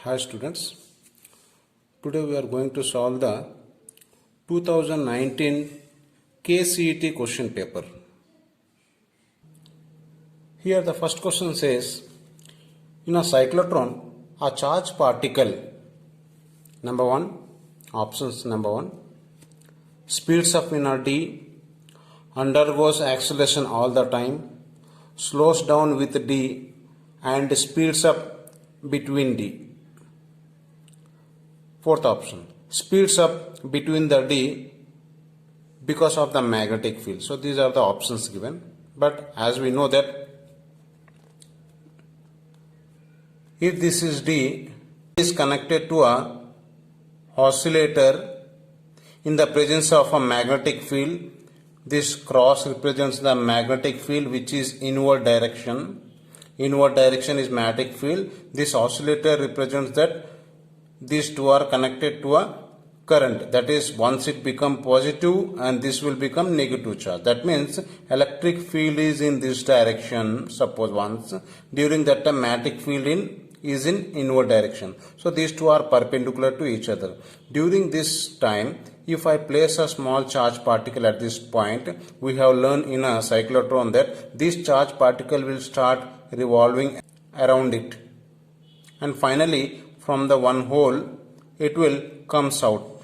Hi students, today we are going to solve the 2019 KCET question paper. Here the first question says, in a cyclotron, a charged particle, number 1, options number 1, speeds up in a d, undergoes acceleration all the time, slows down with d and speeds up between d. Fourth option, speeds up between the d because of the magnetic field. So these are the options given. But as we know that if this is d, it is connected to a oscillator in the presence of a magnetic field. This cross represents the magnetic field which is inward direction. Inward direction is magnetic field. This oscillator represents that these two are connected to a current. That is, once it become positive and this will become negative charge. That means electric field is in this direction, suppose once. During that time magnetic field is in inward direction. So these two are perpendicular to each other. During this time, if I place a small charge particle at this point, we have learned in a cyclotron that this charge particle will start revolving around it. And finally, from the one hole, it will comes out.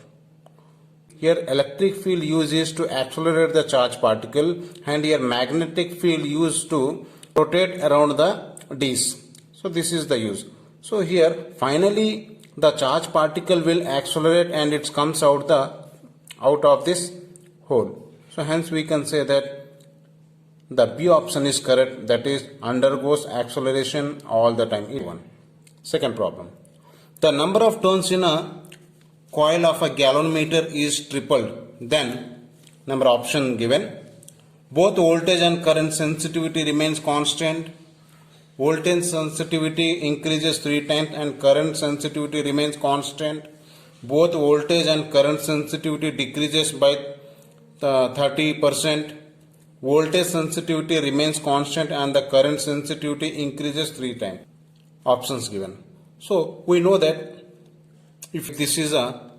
Here electric field used is to accelerate the charge particle, and here magnetic field used to rotate around the disc. So this is the use. So here finally the charge particle will accelerate and it comes out of this hole. So hence we can say that the B option is correct, that is undergoes acceleration all the time. Second problem. The number of turns in a coil of a galvanometer is tripled. Then, number option given. Both voltage and current sensitivity remains constant. Voltage sensitivity increases 3 times and current sensitivity remains constant. Both voltage and current sensitivity decreases by 30%. Voltage sensitivity remains constant and the current sensitivity increases 3 times. Options given. So we know that if this is a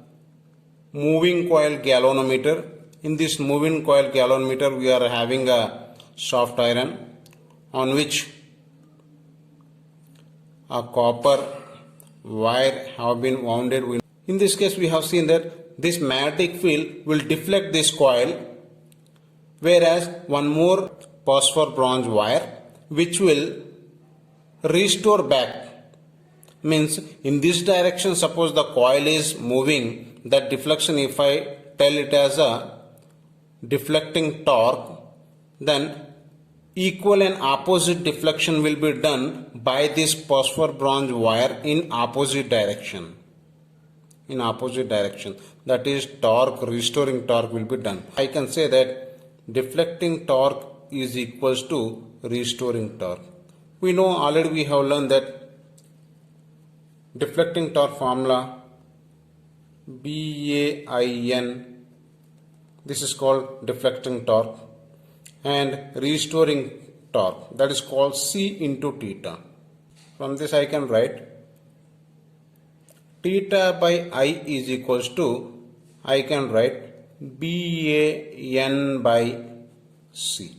moving coil galvanometer, in this moving coil galvanometer we are having a soft iron on which a copper wire have been wounded. In this case we have seen that this magnetic field will deflect this coil, whereas one more phosphor bronze wire which will restore back. Means in this direction, suppose the coil is moving, that deflection, if I tell it as a deflecting torque, then equal and opposite deflection will be done by this phosphor bronze wire in opposite direction. In opposite direction, that is torque, restoring torque will be done. I can say that deflecting torque is equals to restoring torque. We know already, we have learned that deflecting torque formula BAIN, this is called deflecting torque, and restoring torque, that is called C into theta. From this I can write theta by I is equals to, I can write BAN by C.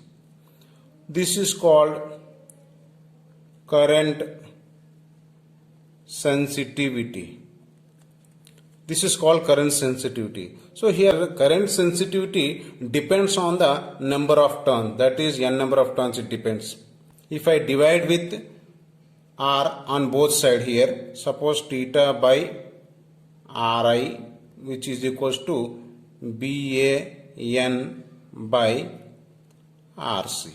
This is called current sensitivity. This is called current sensitivity. So here current sensitivity depends on the number of turns, that is n number of turns it depends. If I divide with R on both sides here, suppose theta by Ri, which is equals to BAN by RC.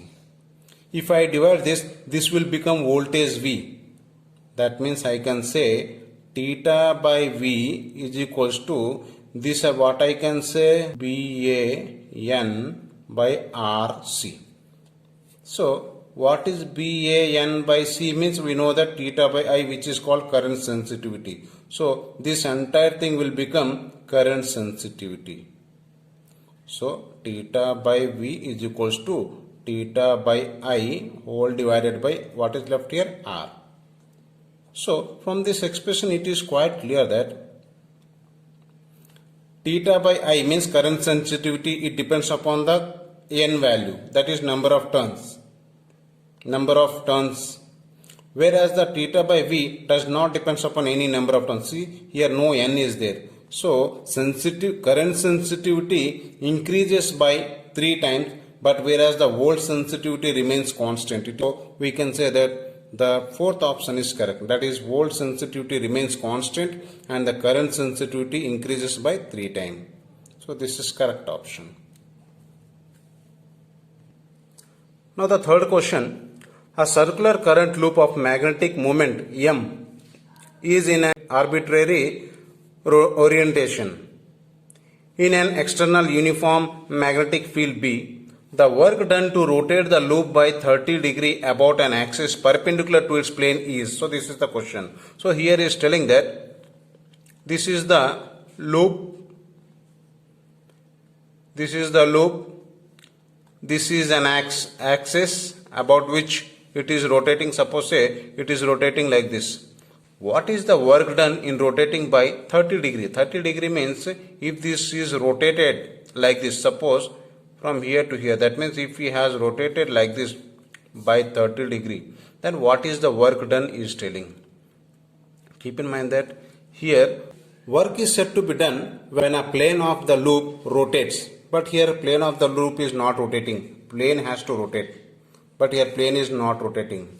If I divide this will become voltage V. That means I can say theta by V is equals to, this is what I can say, BAN by RC. So what is BAN by C means, we know that theta by I, which is called current sensitivity. So this entire thing will become current sensitivity. So theta by V is equals to theta by I whole divided by what is left here, R. So from this expression it is quite clear that theta by I means current sensitivity, it depends upon the n value, that is number of turns. Whereas the theta by V does not depends upon any number of turns. See, here no n is there. So current sensitivity increases by 3 times, but whereas the volt sensitivity remains constant. So we can say that the fourth option is correct. That is, volt sensitivity remains constant and the current sensitivity increases by 3 times. So this is correct option. Now the third question. A circular current loop of magnetic moment M is in an arbitrary orientation. In an external uniform magnetic field B, the work done to rotate the loop by 30 degree about an axis perpendicular to its plane is. So this is the question. So here is telling that this is the loop. This is an axis about which it is rotating. Suppose say it is rotating like this. What is the work done in rotating by 30 degree? 30 degree means if this is rotated like this, suppose from here to here, that means if he has rotated like this by 30 degree, then what is the work done is telling. Keep in mind that here work is said to be done when a plane of the loop rotates, but here plane of the loop is not rotating. Plane has to rotate, but here plane is not rotating.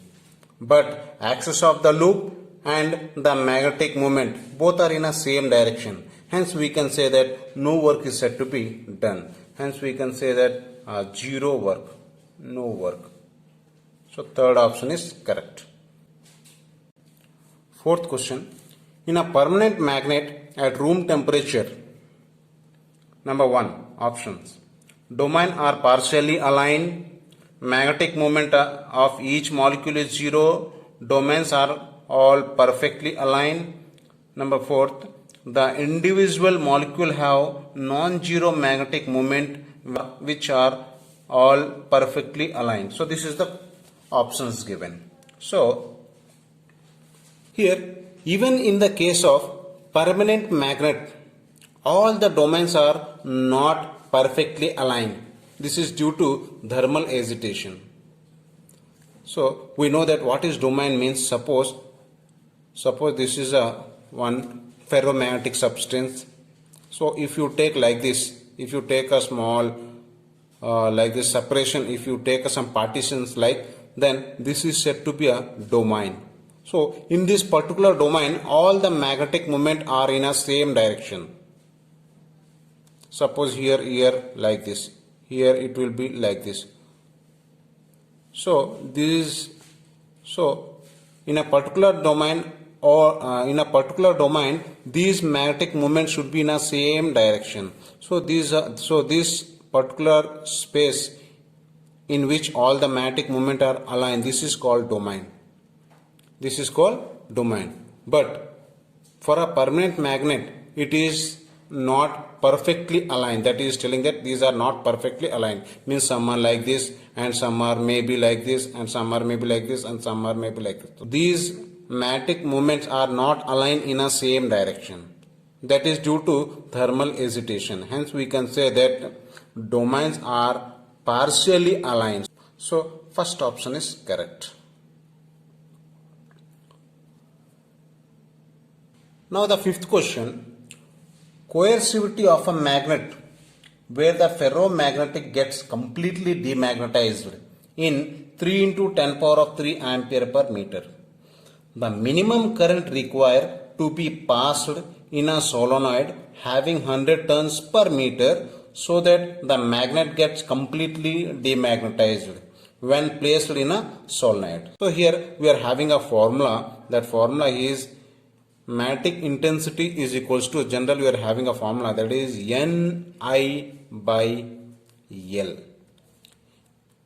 But axis of the loop and the magnetic moment both are in a same direction. Hence we can say that no work is said to be done. Hence we can say that zero work, no work. So third option is correct. Fourth question. In a permanent magnet at room temperature, number 1, options. Domain are partially aligned. Magnetic moment of each molecule is 0. Domains are all perfectly aligned. Number 4, the individual molecule have non-zero magnetic moment which are all perfectly aligned. So this is the options given. So here, even in the case of permanent magnet, all the domains are not perfectly aligned. This is due to thermal agitation. So we know that what is domain means. Suppose this is one ferromagnetic substance. So if you take like this, if you take a small like this separation, if you take some partitions then this is said to be a domain. So in this particular domain, all the magnetic moment are in a same direction. Suppose here like this, here it will be like this. So in a particular domain these magnetic moments should be in a same direction. So this particular space in which all the magnetic moment are aligned, this is called domain. But for a permanent magnet, it is not perfectly aligned. That is telling that these are not perfectly aligned. Means some are like this, and some are maybe like this, and some are maybe like this, and some are maybe like this. So these magnetic moments are not aligned in a same direction. That is due to thermal agitation. Hence we can say that domains are partially aligned. So first option is correct. Now the fifth question. Coercivity of a magnet where the ferromagnetic gets completely demagnetized in 3 into 10 power of 3 ampere per meter. The minimum current required to be passed in a solenoid having 100 turns per meter so that the magnet gets completely demagnetized when placed in a solenoid. So here we are having a formula. That formula is magnetic intensity is equals to, generally we are having a formula, that is Ni by L.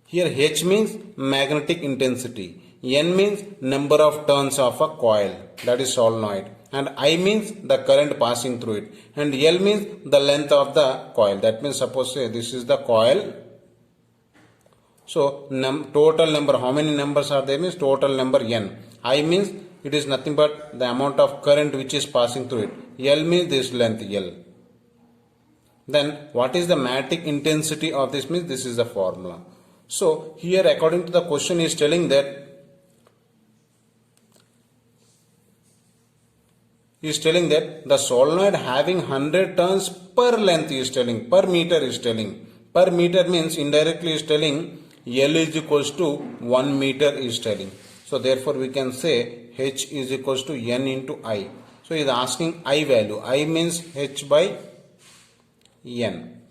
Here H means magnetic intensity, N means number of turns of a coil, that is solenoid, and I means the current passing through it, and L means the length of the coil. That means suppose say this is the coil. So total number, how many numbers are there means total number N. I means it is nothing but the amount of current which is passing through it. L means this length L. Then what is the magnetic intensity of this means this is the formula. So here according to the question is telling that the solenoid having 100 turns per length is telling, per meter is telling. Per meter means indirectly is telling L is equals to 1 meter is telling. So therefore we can say H is equals to N into I. So he is asking I value. I means H by N.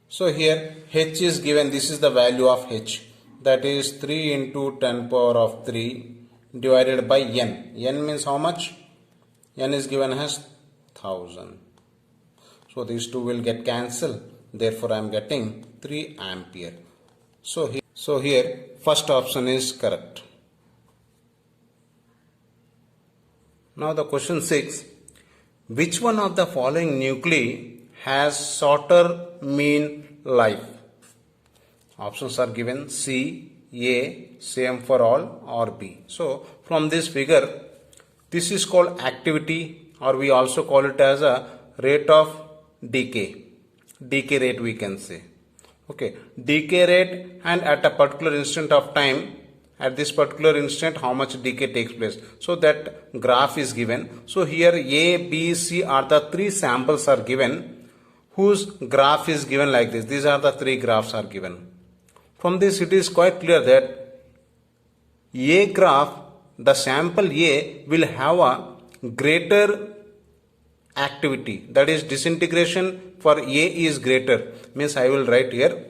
So here H is given, this is the value of H, that is 3 into 10 power of 3 divided by N. N means how much? N is given as 1000. So these two will get cancelled. Therefore I am getting 3 ampere. So here first option is correct. Now the question 6. Which one of the following nuclei has shorter mean life? Options are given: C, A, same for all, or B. So from this figure, this is called activity, or we also call it as a rate of decay. Decay rate we can say. Okay, decay rate, and at a particular instant of time, at this particular instant how much decay takes place. So that graph is given. So here A, B, C are the 3 samples are given whose graph is given like this. These are the 3 graphs are given. From this it is quite clear that A graph, the sample A will have a greater activity, that is disintegration for A is greater. Means I will write here,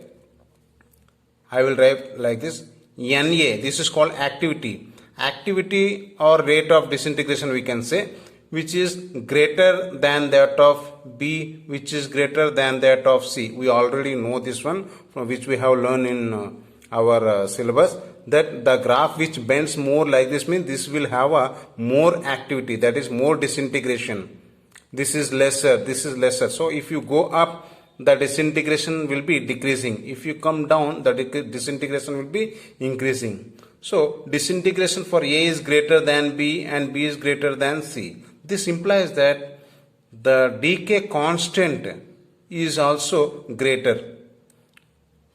I will write like this, NA, this is called activity. Activity or rate of disintegration we can say, which is greater than that of B, which is greater than that of C. We already know this one, from which we have learned in our syllabus, that the graph which bends more like this means this will have a more activity, that is more disintegration. This is lesser, this is lesser. So if you go up, the disintegration will be decreasing. If you come down, the disintegration will be increasing. So disintegration for A is greater than B and B is greater than C. This implies that the decay constant is also greater,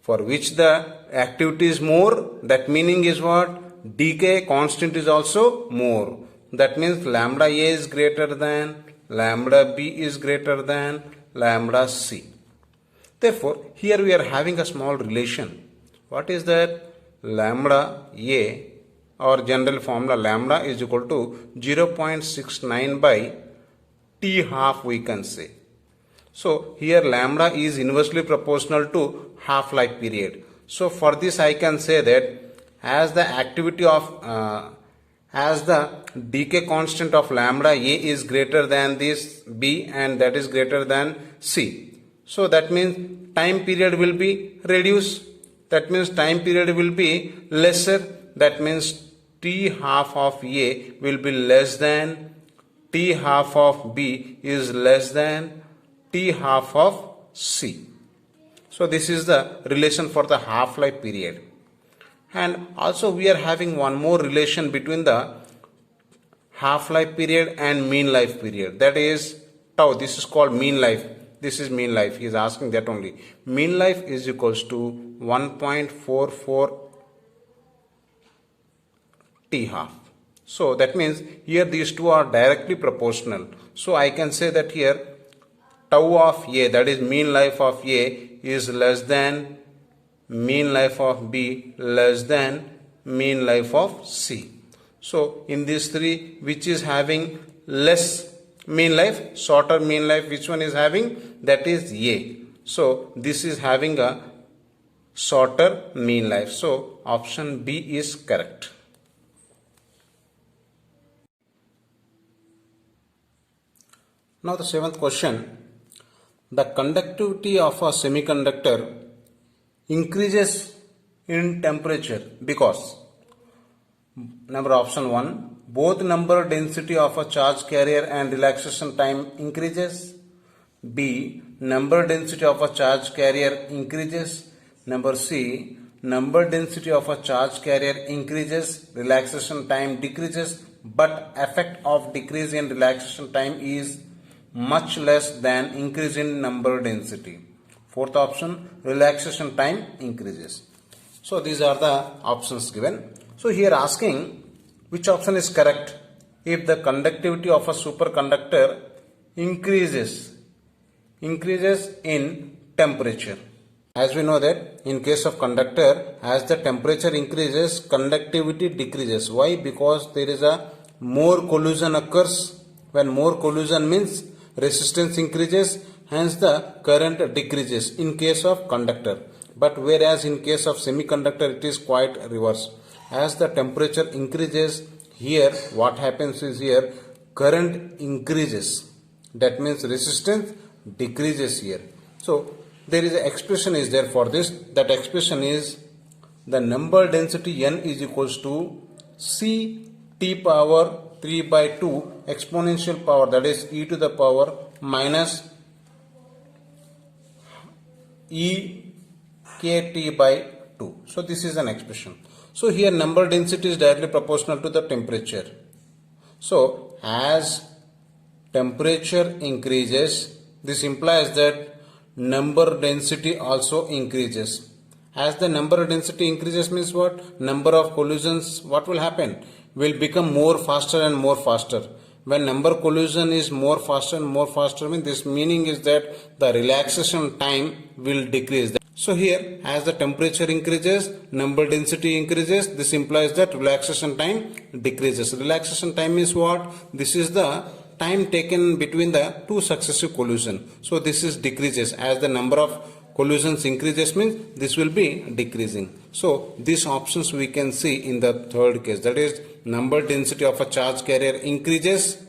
for which the activity is more. That meaning is what? Decay constant is also more. That means lambda A is greater than, lambda B is greater than lambda C. Therefore, here we are having a small relation. What is that? Lambda A, or general formula lambda is equal to 0.69 by T half we can say. So here lambda is inversely proportional to half-life period. So for this I can say that as the activity of as the decay constant of lambda A is greater than this B and that is greater than C. So that means time period will be reduced. That means time period will be lesser. That means T half of A will be less than T half of B is less than T half of C. So this is the relation for the half-life period. And also we are having one more relation between the half-life period and mean life period. That is tau. This is called mean life. This is mean life. He is asking that only. Mean life is equals to 1.44 T half. So that means here these two are directly proportional. So I can say that here tau of A, that is mean life of A, is less than mean life of B less than mean life of C. So in these three, which is having less mean life, shorter mean life, which one is having? That is A. So this is having a shorter mean life. So option B is correct. Now the 7th question. The conductivity of a semiconductor increases in temperature because number option 1, both number density of a charge carrier and relaxation time increases. B, number density of a charge carrier increases. Number C, number density of a charge carrier increases, relaxation time decreases, but effect of decrease in relaxation time is much less than increase in number density. Fourth option, relaxation time increases. So these are the options given. So here asking which option is correct. If the conductivity of a superconductor increases in temperature. As we know that in case of conductor, as the temperature increases, conductivity decreases. Why? Because there is a more collision occurs. When more collision means resistance increases, hence the current decreases in case of conductor. But whereas in case of semiconductor, it is quite reverse. As the temperature increases, here what happens is here current increases. That means resistance decreases here. So there is an expression is there for this. That expression is the number density n is equals to C t power 3 by 2 exponential power, that is e to the power minus e kt by 2. So this is an expression. So here number density is directly proportional to the temperature. So as temperature increases, this implies that number density also increases. As the number density increases means what? Number of collisions, what will happen? Will become more faster and more faster. When number collision is more faster and more faster, means this meaning is that the relaxation time will decrease. So here as the temperature increases, number density increases, this implies that relaxation time decreases. Relaxation time is what? This is the time taken between the two successive collision. So this is decreases. As the number of collisions increases means this will be decreasing. So these options we can see in the third case, that is number density of a charge carrier increases,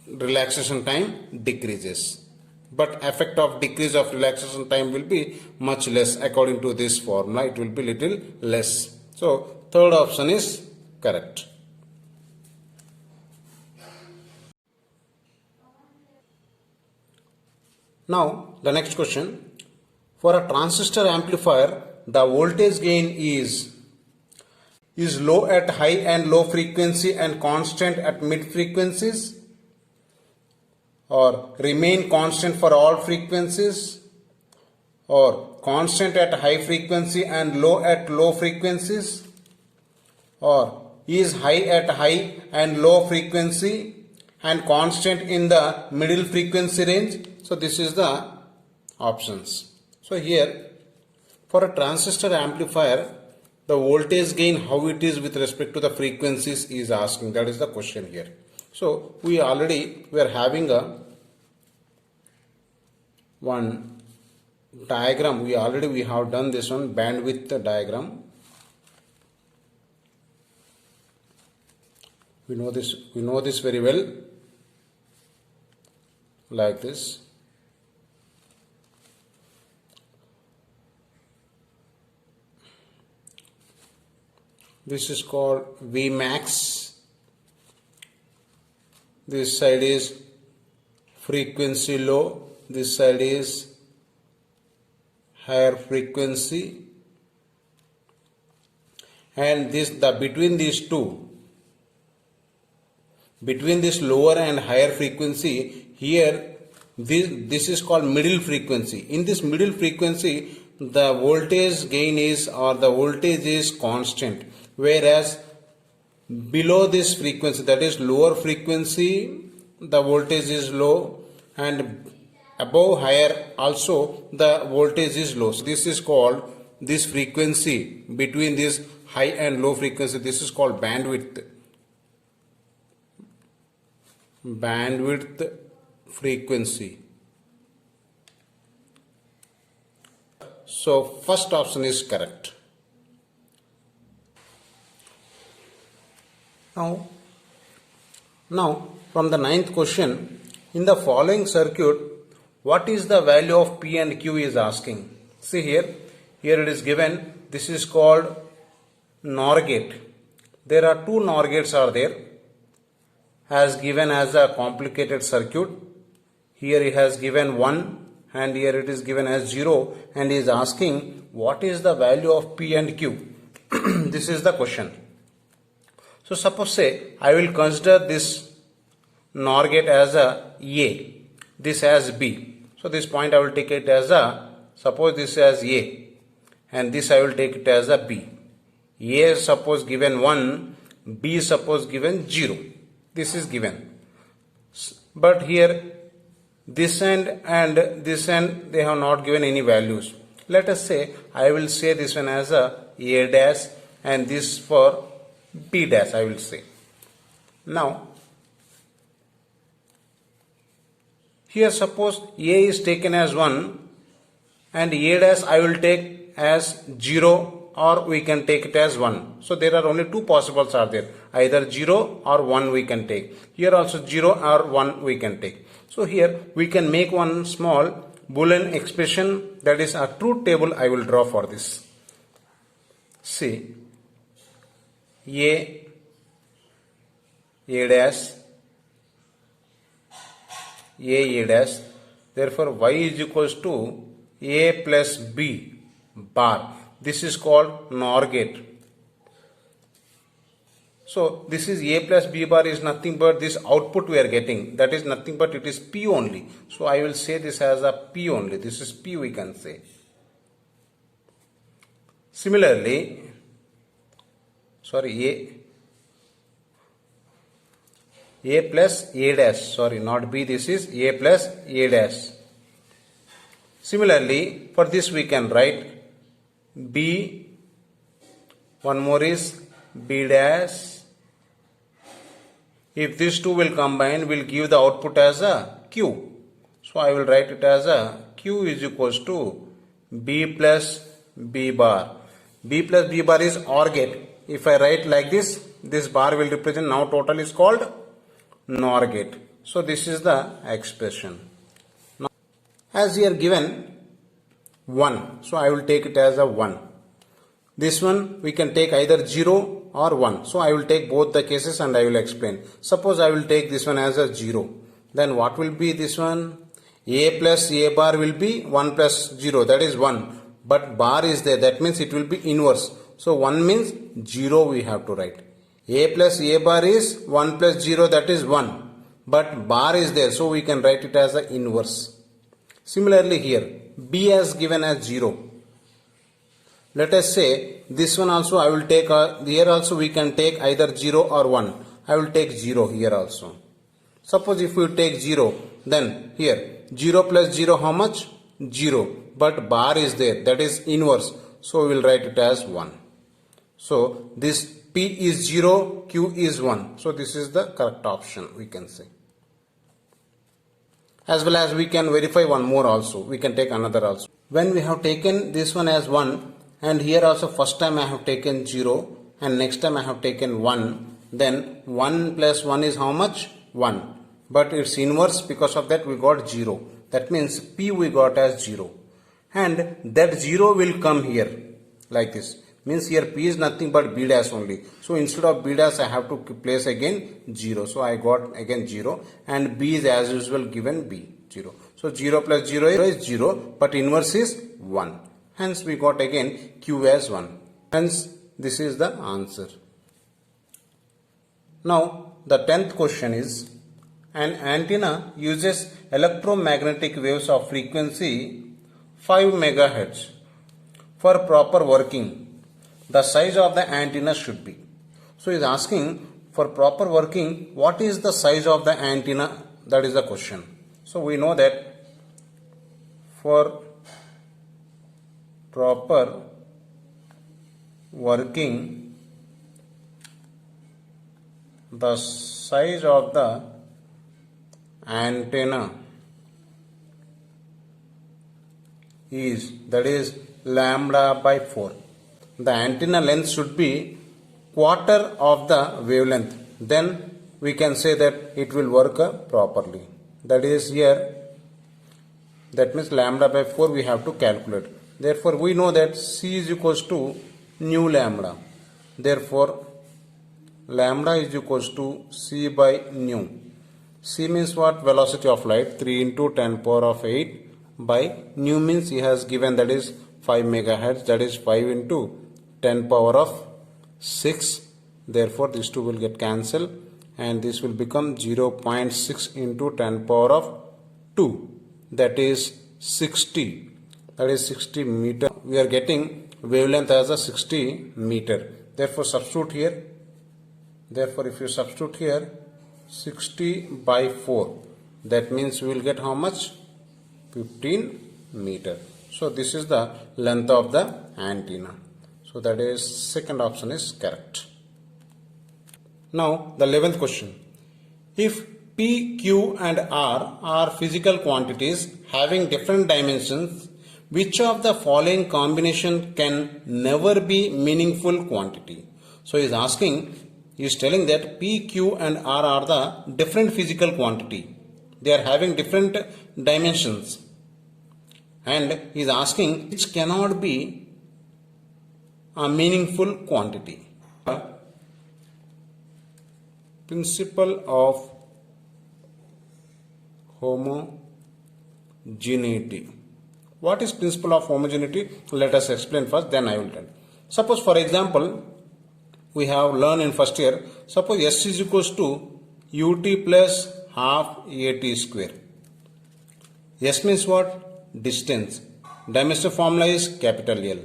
relaxation time decreases. But effect of decrease of relaxation time will be much less. According to this formula, it will be little less. So third option is correct. Now the next question. For a transistor amplifier, the voltage gain is low at high and low frequency and constant at mid frequencies, or remain constant for all frequencies, or constant at high frequency and low at low frequencies, or is high at high and low frequency and constant in the middle frequency range. So this is the options. So here for a transistor amplifier, the voltage gain how it is with respect to the frequencies is asking. That is the question here. So we are having a one diagram. We have done this one, bandwidth diagram. We know this very well, like this. This is called Vmax. This side is frequency low. This side is higher frequency. And between these two, between this lower and higher frequency, here this is called middle frequency. In this middle frequency, the voltage gain is, or the voltage is constant, whereas below this frequency, that is lower frequency, the voltage is low, and above higher also the voltage is low. So this is called, this frequency between this high and low frequency, this is called bandwidth frequency. So first option is correct. Now from the ninth question, in the following circuit, what is the value of P and Q is asking. See here it is given, this is called NOR gate. There are two NOR gates are there, as given as a complicated circuit. Here it has given 1 and here it is given as 0, and he is asking what is the value of P and Q. This is the question. So suppose say I will consider this NOR gate as a A, this as B. So this point I will take it as a, suppose this as A, and this I will take it as a B. A is suppose given 1, B is suppose given 0. This is given. But here this end and this end they have not given any values. Let us say I will say this one as a dash and this for B dash I will say. Now here suppose A is taken as 1 and A dash I will take as 0, or we can take it as 1. So there are only two possibles are there. Either 0 or 1 we can take. Here also 0 or 1 we can take. So here we can make one small Boolean expression, that is a truth table I will draw for this. See, A dash, A dash, therefore y is equals to A plus B bar. This is called NOR gate. So this is A plus B bar is nothing but this output we are getting, that is nothing but it is P only. So I will say this as a P only. This is P we can say. Similarly, A plus A dash, not B, this is A plus A dash. Similarly, for this we can write B, one more is B dash. If these two will combine, will give the output as a Q. So I will write it as a Q is equals to B plus B bar. B plus B bar is OR gate. If I write like this, this bar will represent, now total is called NOR gate. So this is the expression. Now, as here given 1, so I will take it as a 1. This one we can take either 0 or 1. So I will take both the cases and I will explain. Suppose I will take this one as a 0. Then what will be this one? A plus A bar will be 1 plus 0, that is 1. But bar is there, that means it will be inverse. So 1 means 0 we have to write. A plus A bar is 1 plus 0, that is 1. But bar is there, so we can write it as a inverse. Similarly here, B has given as 0. Let us say this one also I will take, here also we can take either 0 or 1. I will take 0 here also. Suppose if you take 0, then here 0 plus 0 how much? 0. But bar is there, that is inverse. So we will write it as 1. So this P is 0, Q is 1. So this is the correct option we can say. As well as we can verify one more also. We can take another also. When we have taken this one as 1, and here also first time I have taken 0 and next time I have taken 1, then 1 plus 1 is how much? 1. But it's inverse, because of that we got 0. That means P we got as 0. And that 0 will come here like this. Means here P is nothing but B dash only. So instead of B dash I have to place again 0. So I got again 0 and B is as usual given B 0. So 0 plus 0 is 0, but inverse is 1. Hence we got again Q as 1. Hence this is the answer. Now the 10th question is, an antenna uses electromagnetic waves of frequency 5 MHz. For proper working, the size of the antenna should be. So he is asking for proper working, what is the size of the antenna? That is the question. So we know that for proper working, the size of the antenna is, that is lambda by 4. The antenna length should be quarter of the wavelength. Then we can say that it will work properly. That is here, that means lambda by 4 we have to calculate. Therefore we know that C is equals to nu lambda. Therefore lambda is equals to C by nu. C means what? Velocity of light, 3 into 10 power of 8 by nu means he has given, that is 5 megahertz, that is 5 into 10 power of 6. Therefore these two will get cancelled and this will become 0.6 into 10 power of 2, that is 60, that is 60 meter. We are getting wavelength as a 60 meter. Therefore substitute here. Therefore if you substitute here 60 by 4, that means we will get how much? 15 meter. So this is the length of the antenna. So that is second option is correct. Now the 11th question. If P, Q and R are physical quantities having different dimensions, which of the following combination can never be meaningful quantity? So he is asking, he is telling that P, Q and R are the different physical quantity. They are having different dimensions. And he is asking which cannot be a meaningful quantity. Principle of homogeneity. What is principle of homogeneity? Let us explain first, then I will tell. Suppose for example, we have learned in first year, suppose S is equals to ut plus half at square. S means what? Distance. Dimensional formula is capital L.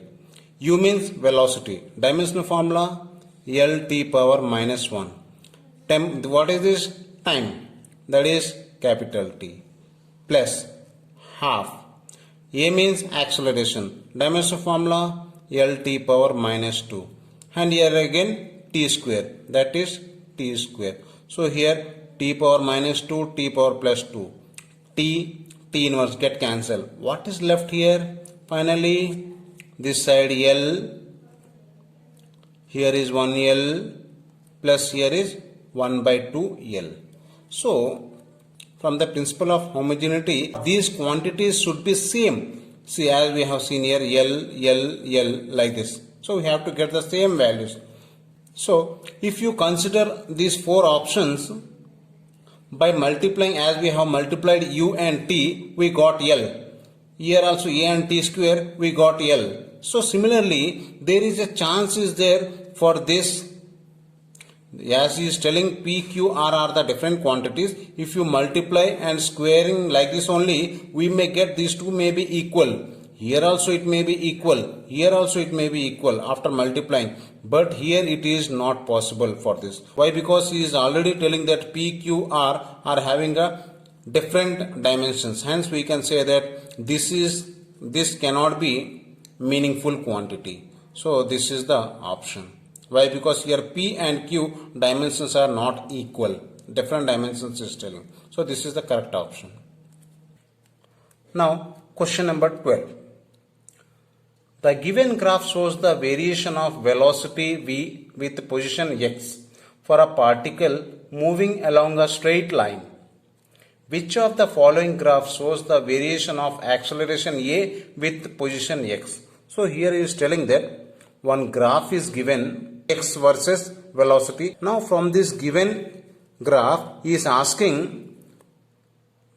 U means velocity. Dimensional formula Lt power minus 1. What is this? Time. That is capital T. Plus half. A means acceleration. Dimensional formula Lt power minus 2. And here again T square. That is T square. So here T power minus 2, T power plus 2. T inverse get cancelled. What is left here? Finally, this side L. Here is 1 L plus here is 1 by 2 L. So, from the principle of homogeneity, these quantities should be same. See, as we have seen here, L, like this. So, we have to get the same values. So, if you consider these four options, by multiplying, as we have multiplied U and T, we got L. Here also A and T square, we got L. So, similarly, there is a chance is there for this. As he is telling P, Q, R are the different quantities. If you multiply and squaring like this only, we may get these two may be equal. Here also it may be equal. Here also it may be equal after multiplying. But here it is not possible for this. Why? Because he is already telling that P, Q, R are having a different dimensions. Hence we can say that this cannot be meaningful quantity. So this is the option. Why? Because here P and Q dimensions are not equal. Different dimensions is telling. So this is the correct option. Now question number 12. The given graph shows the variation of velocity v with position x for a particle moving along a straight line. Which of the following graph shows the variation of acceleration a with position x? So here he is telling that one graph is given, x versus velocity. Now from this given graph, he is asking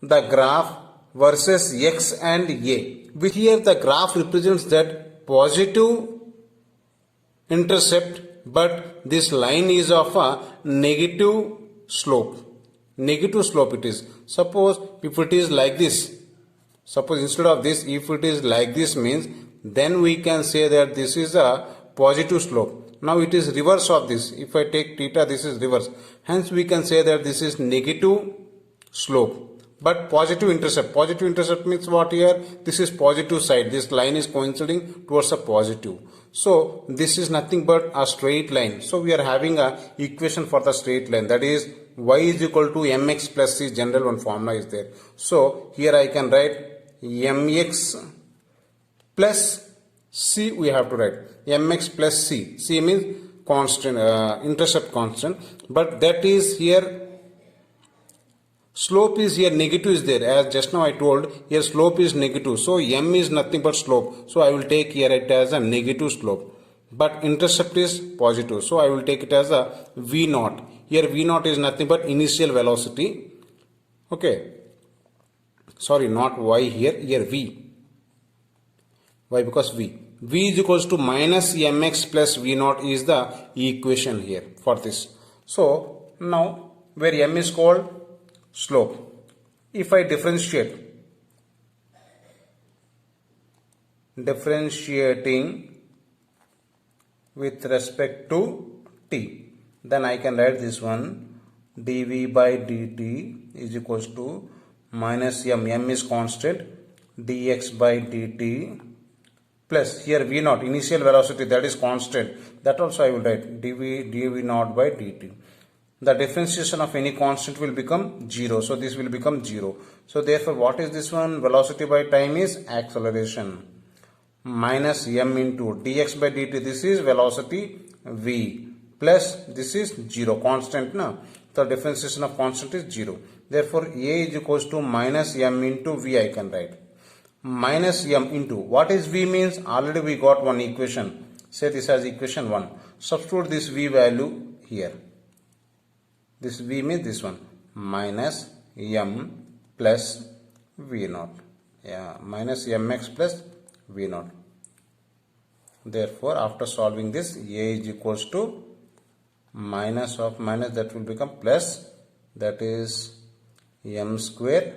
the graph versus x and a. Which here the graph represents that positive intercept, but this line is of a negative slope. Negative slope it is. Suppose if it is like this, suppose instead of this, if it is like this means, then we can say that this is a positive slope. Now it is reverse of this. If I take theta, this is reverse. Hence we can say that this is negative slope. But positive intercept. Positive intercept means what here? This is positive side. This line is coinciding towards a positive. So this is nothing but a straight line. So we are having a equation for the straight line. That is y is equal to mx plus c. General one formula is there. So here I can write mx plus c. We have to write mx plus c. C means constant, intercept constant. But that is here. Slope is here, negative is there. As just now I told, here slope is negative. So m is nothing but slope. So I will take here it as a negative slope. But intercept is positive. So I will take it as a v naught. Here v naught is nothing but initial velocity. Okay. sorry, not y here v. Why? Because v is equals to minus mx plus v naught is the equation here for this. So now where m is called slope, if I differentiating with respect to t, then I can write this one dv by dt is equals to minus m is constant, dx by dt plus here v naught, initial velocity, that is constant, that also I will write dv naught by dt. The differentiation of any constant will become 0, so this will become 0. So therefore what is this one? Velocity by time is acceleration, minus m into dx by dt, this is velocity v, plus this is 0, constant na, the differentiation of constant is 0. Therefore a is equals to minus m into v I can write. Minus m into, what is v means? Already we got one equation, say this as equation 1. Substitute this v value here. This v means this one, minus m plus v naught, minus mx plus v naught. Therefore after solving this, a is equals to minus of minus, that will become plus, that is m square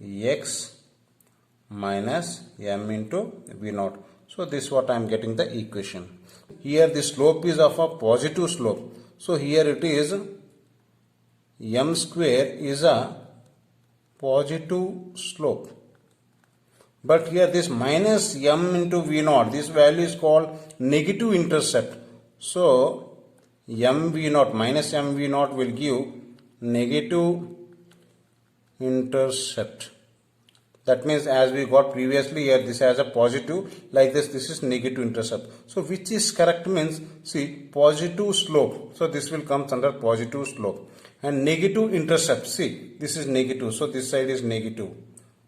x minus m into v naught. So this is what I am getting the equation. Here the slope is of a positive slope. So here it is m square is a positive slope. But here this minus m into v naught, this value is called negative intercept. So m v naught minus m v naught will give negative intercept. That means as we got previously here, this has a positive, like this is negative intercept. So which is correct means, see, positive slope, so this will come under positive slope, and negative intercept, see, this is negative, so this side is negative.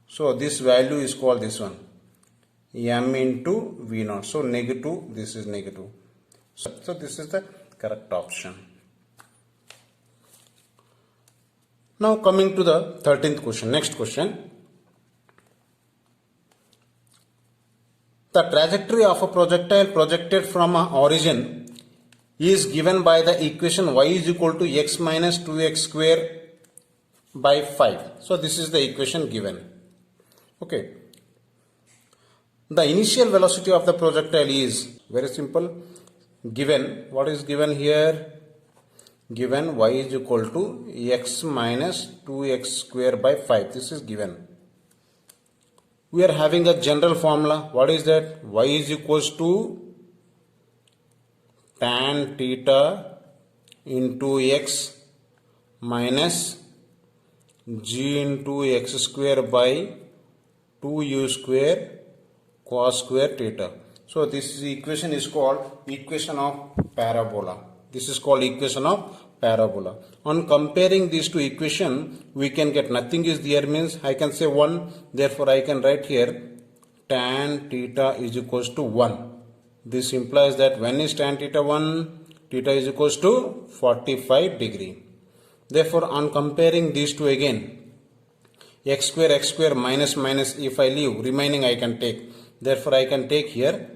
So this value is called this one, m into v naught. So negative, this is negative. So this is the correct option. Now coming to the 13th question, next question. The trajectory of a projectile projected from an origin is given by the equation y is equal to x minus 2x square by 5. So this is the equation given. Okay. The initial velocity of the projectile is very simple. Given, what is given here? Given y is equal to x minus 2x square by 5. This is given. We are having a general formula. What is that? Y is equals to tan theta into x minus g into x square by 2u square cos square theta. So this equation is called equation of parabola. This is called equation of parabola. On comparing these two equations, we can get nothing is there means I can say 1. Therefore I can write here tan theta is equals to 1. This implies that when is tan theta 1? Theta is equals to 45 degree. Therefore on comparing these two again, x square minus minus, if I leave, remaining I can take. Therefore I can take here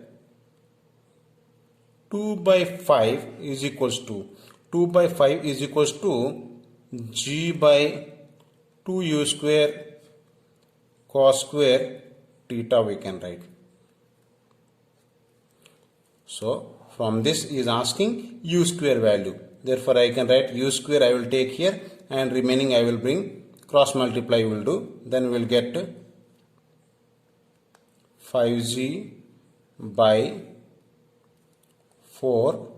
2 by 5 is equals to 2 by 5 is equals to g by 2u square cos square theta we can write. So from this is asking u square value. Therefore I can write u square I will take here and remaining I will bring, cross multiply will do. Then we will get 5g by 4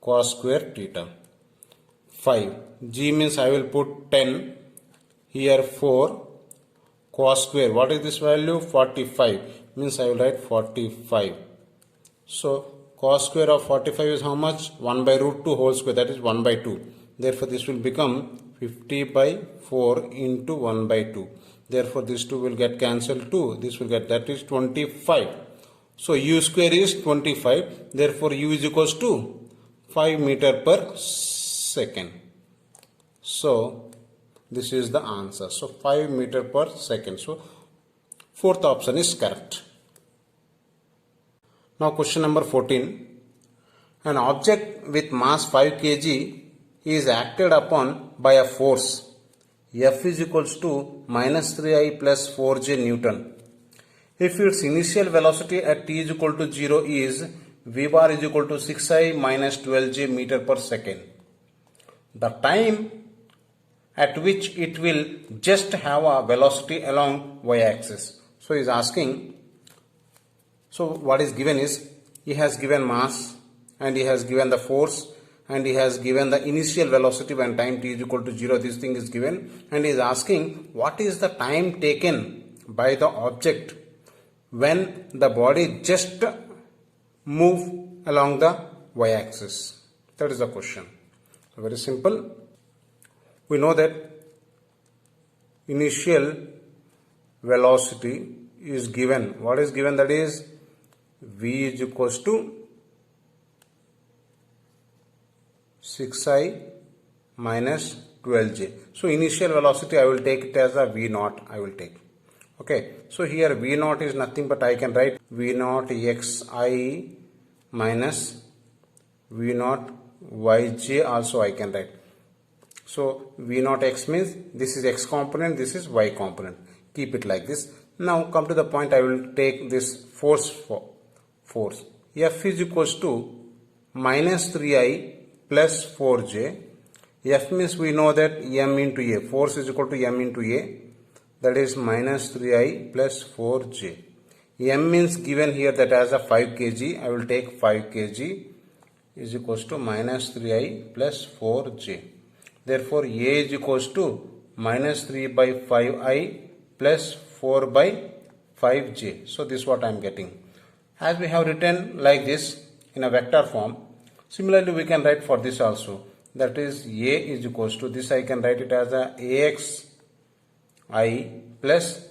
cos square theta. 5. G means I will put 10. Here 4 cos square. What is this value? 45. Means I will write 45. So cos square of 45 is how much? 1 by root 2 whole square. That is 1 by 2. Therefore this will become 50 by 4 into 1 by 2. Therefore this 2 will get cancelled too. This will get, that is 25. So u square is 25. Therefore u is equals to 5 meter per second. So This is the answer. So 5 meter per second. So fourth option is correct. Now question number 14. An object with mass 5 kg is acted upon by a force F is equals to minus 3I plus 4j Newton. If its initial velocity at t is equal to 0 is v bar is equal to 6I minus 12j meter per second, the time at which it will just have a velocity along y-axis. So he is asking, so what is given is, he has given mass and he has given the force and he has given the initial velocity when time t is equal to 0, this thing is given, and he is asking what is the time taken by the object when the body just move along the y-axis. That is the question. So very simple. We know that initial velocity is given. What is given? That is v is equals to 6I minus 12j. So initial velocity I will take it as a v naught I will take. Okay. So here v naught is nothing but I can write v naught xi minus v naught yj also I can write. So v naught x means this is x component, this is y component. Keep it like this. Now come to the point, I will take this force for force. F is equals to minus 3I plus 4j. F means we know that m into a. Force is equal to m into a. That is minus 3I plus 4j. M means given here that as a 5 kg. I will take 5 kg is equals to minus 3I plus 4j. Therefore, A is equals to minus 3 by 5I plus 4 by 5j. So, this is what I am getting. As we have written like this in a vector form, similarly we can write for this also. That is A is equals to, this I can write it as a AXI plus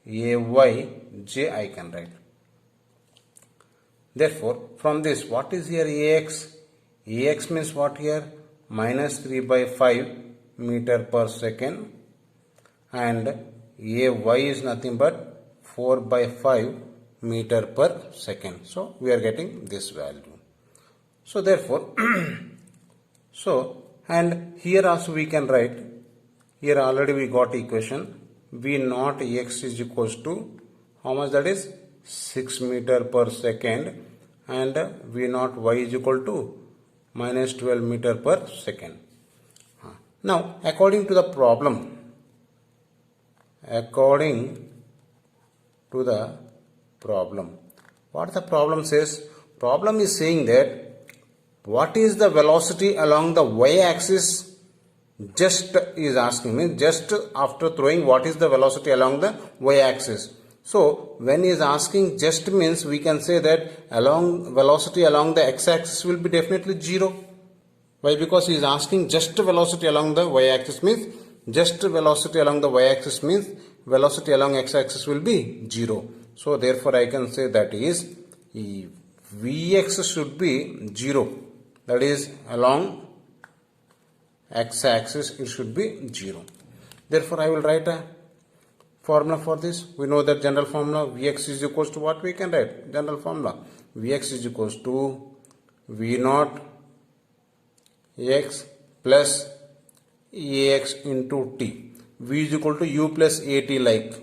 AYJ I can write. Therefore, from this, what is here AX? AX means what here? Minus 3 by 5 meter per second, and AY is nothing but 4 by 5 meter per second. So, we are getting this value. So, therefore, and here also we can write, here already we got equation, V naught X is equals to, how much that is? 6 meter per second, and V naught Y is equal to minus 12 meter per second. Now, according to the problem, what the problem says? Problem is saying that what is the velocity along the y-axis? Just is asking me, just after throwing, what is the velocity along the y-axis? So, when he is asking just means we can say that velocity along the x-axis will be definitely 0. Why? Because he is asking just velocity along the y-axis means, just velocity along the y-axis means velocity along x-axis will be 0. So, therefore, I can say that is Vx should be 0. That is along x-axis it should be 0. Therefore, I will write a formula for this. We know that general formula Vx is equals to what we can write? General formula Vx is equals to V naught x plus Ax into t. V is equal to u plus at like.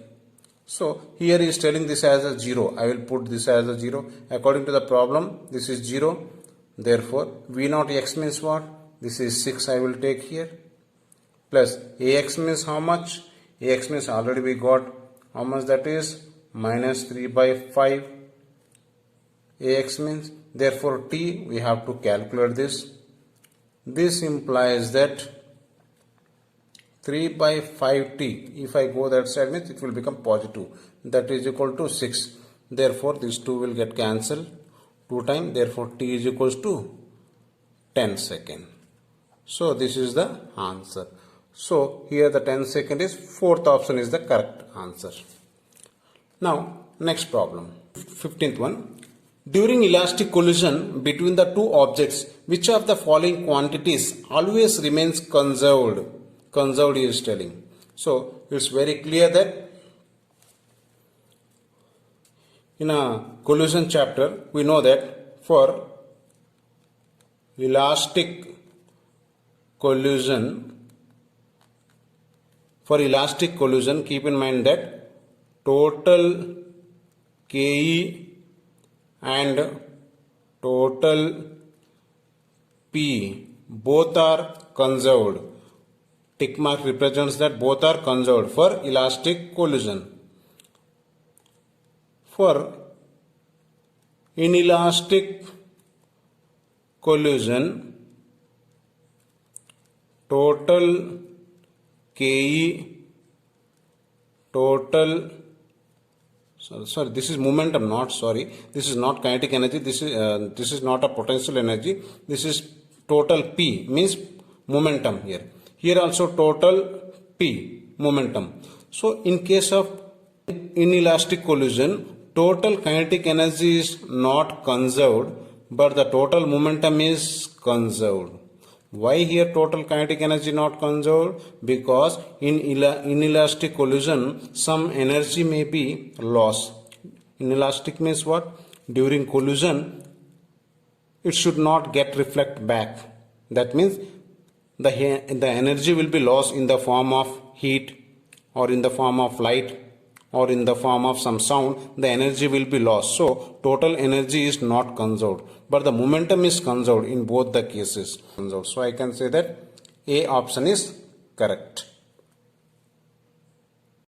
So, here he is telling this as a 0. I will put this as a 0. According to the problem, this is 0. Therefore, V naught x means what? This is 6 I will take here. Plus Ax means how much? Ax means already we got how much that is? Minus 3 by 5. Ax means, therefore t we have to calculate this. This implies that 3 by 5t, if I go that side means it will become positive. That is equal to 6. Therefore, these two will get cancelled 2 times. Therefore, t is equals to 10 seconds. So, this is the answer. So, here the 10 second is, fourth option is the correct answer. Now, next problem. 15th one. During elastic collision between the two objects, which of the following quantities always remains conserved? conserved he is telling. So it's very clear that in a collision chapter we know that for elastic collision, keep in mind that total Ke and total P both are conserved. Tick mark represents that both are conserved for elastic collision. For inelastic collision, total Ke, total this is momentum, this is not kinetic energy, this is not a potential energy, this is total P, means momentum here. Here also total P, momentum. So in case of inelastic collision, total kinetic energy is not conserved, but the total momentum is conserved. Why here total kinetic energy not conserved? Because in inelastic collision, some energy may be lost. Inelastic means what? During collision, it should not get reflect back. That means the energy will be lost in the form of heat, or in the form of light, or in the form of some sound. The energy will be lost. So total energy is not conserved, but the momentum is conserved in both the cases. So I can say that A option is correct.